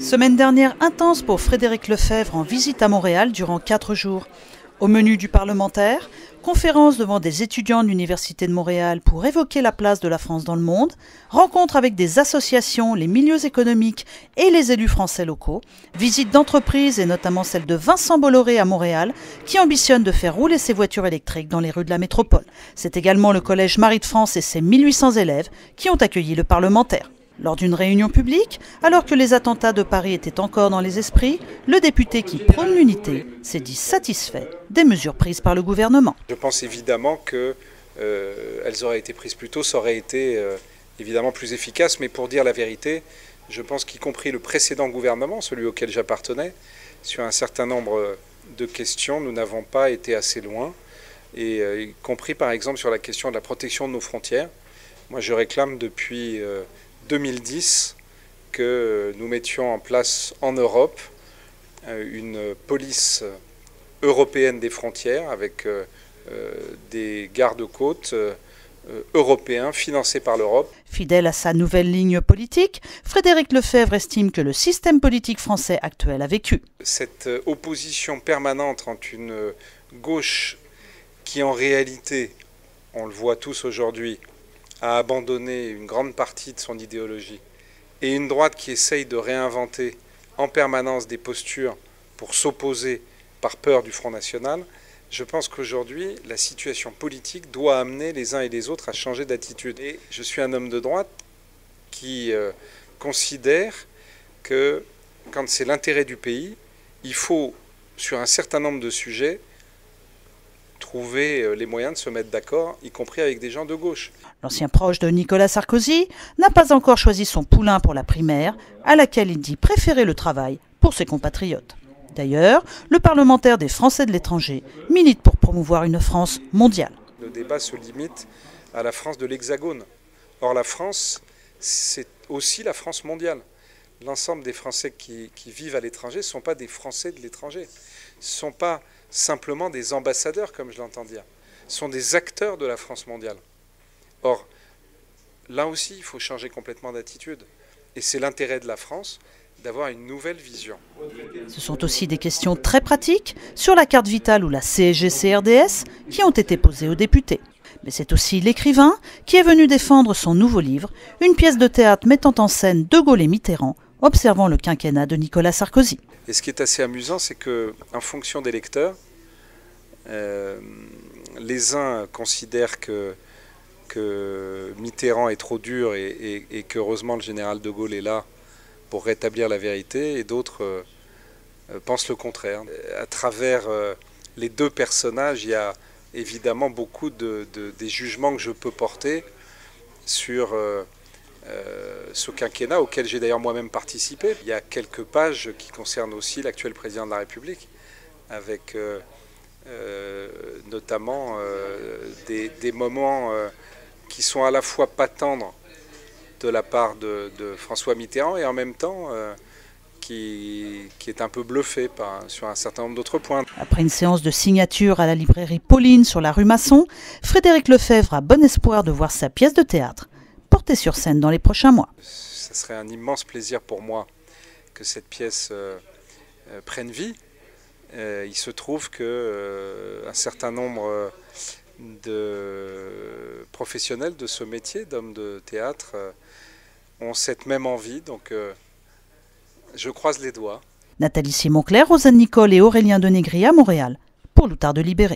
Semaine dernière intense pour Frédéric Lefebvre en visite à Montréal durant 4 jours. Au menu du parlementaire, conférence devant des étudiants de l'Université de Montréal pour évoquer la place de la France dans le monde, rencontre avec des associations, les milieux économiques et les élus français locaux, visite d'entreprises et notamment celle de Vincent Bolloré à Montréal qui ambitionne de faire rouler ses voitures électriques dans les rues de la métropole. C'est également le Collège Marie de France et ses 1800 élèves qui ont accueilli le parlementaire. Lors d'une réunion publique, alors que les attentats de Paris étaient encore dans les esprits, le député qui prône l'unité s'est dit satisfait des mesures prises par le gouvernement. Je pense évidemment qu'elles auraient été prises plus tôt, ça aurait été évidemment plus efficace, mais pour dire la vérité, je pense qu'y compris le précédent gouvernement, celui auquel j'appartenais, sur un certain nombre de questions, nous n'avons pas été assez loin, et y compris par exemple sur la question de la protection de nos frontières. Moi je réclame depuis 2010 que nous mettions en place en Europe une police européenne des frontières avec des gardes-côtes européens financés par l'Europe. Fidèle à sa nouvelle ligne politique, Frédéric Lefebvre estime que le système politique français actuel a vécu. Cette opposition permanente entre une gauche qui en réalité, on le voit tous aujourd'hui, a abandonné une grande partie de son idéologie, et une droite qui essaye de réinventer en permanence des postures pour s'opposer par peur du Front National, je pense qu'aujourd'hui, la situation politique doit amener les uns et les autres à changer d'attitude. Et je suis un homme de droite qui considère que quand c'est l'intérêt du pays, il faut, sur un certain nombre de sujets, trouver les moyens de se mettre d'accord, y compris avec des gens de gauche. L'ancien proche de Nicolas Sarkozy n'a pas encore choisi son poulain pour la primaire, à laquelle il dit préférer le travail pour ses compatriotes. D'ailleurs, le parlementaire des Français de l'étranger milite pour promouvoir une France mondiale. Le débat se limite à la France de l'Hexagone. Or la France, c'est aussi la France mondiale. L'ensemble des Français qui vivent à l'étranger ne sont pas des Français de l'étranger. Ce ne sont pas simplement des ambassadeurs, comme je l'entends dire. Ce sont des acteurs de la France mondiale. Or, là aussi, il faut changer complètement d'attitude. Et c'est l'intérêt de la France d'avoir une nouvelle vision. Ce sont aussi des questions très pratiques sur la carte vitale ou la CSG-CRDS qui ont été posées aux députés. Mais c'est aussi l'écrivain qui est venu défendre son nouveau livre, une pièce de théâtre mettant en scène De Gaulle et Mitterrand, observant le quinquennat de Nicolas Sarkozy. Et ce qui est assez amusant, c'est qu'en fonction des lecteurs, les uns considèrent que Mitterrand est trop dur et qu'heureusement le général de Gaulle est là pour rétablir la vérité, et d'autres pensent le contraire. À travers les deux personnages, il y a évidemment beaucoup des jugements que je peux porter sur ce quinquennat, auquel j'ai d'ailleurs moi-même participé. Il y a quelques pages qui concernent aussi l'actuel président de la République, avec notamment des moments qui sont à la fois pas tendres de la part de François Mitterrand et en même temps qui est un peu bluffé sur un certain nombre d'autres points. Après une séance de signature à la librairie Pauline sur la rue Masson, Frédéric Lefebvre a bon espoir de voir sa pièce de théâtre portée sur scène dans les prochains mois. Ce serait un immense plaisir pour moi que cette pièce prenne vie. Il se trouve qu'un certain nombre de professionnels de ce métier, d'hommes de théâtre, ont cette même envie, donc je croise les doigts. Nathalie Simon-Claire, Rosanne Nicole et Aurélien Denegri à Montréal, pour l'Outarde Libéré.